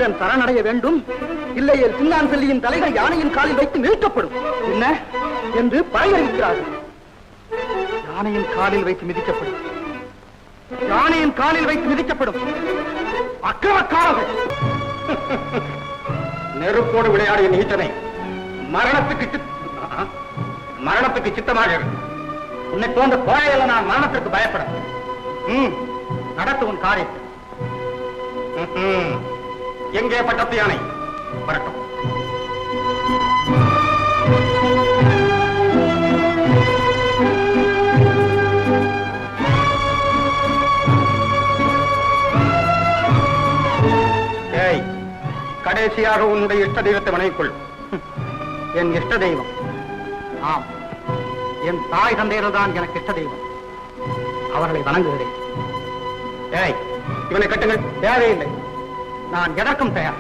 வீரன் சரணடைய வேண்டும், இல்லையே சின்னான் செல்லியின் தலைகள் யானையின் காலில் வைத்து மிதிக்கப்படும் என்ன என்று பறையறிவிக்கிறார்கள். யானையின் காலில் வைத்து மிதிக்கப்படும், யானையின் காலில் வைத்து மிதிக்கப்படும். அக்கிரமக்காரர்கள்! நெருப்போடு விளையாடிய நீச்சனை மரணத்துக்கு சித்தமாக உன்னை போன்ற கோழையில நான் மரணத்திற்கு பயப்பட. நடத்து உன் காரியத்தை. எங்கே பட்டத்து யானை வரட்டும். கடைசியாக உன்னுடைய இஷ்ட தெய்வத்தை வணங்கிக்கொள். என் இஷ்ட தெய்வம்? ஆம், என் தாய் தந்தையர்கள் தான் எனக்கு இஷ்ட தெய்வம். அவர்களை வணங்குகிறேன். இவனை கட்டுங்கள். தேவையில்லை, நான் எதற்கும் தயார்.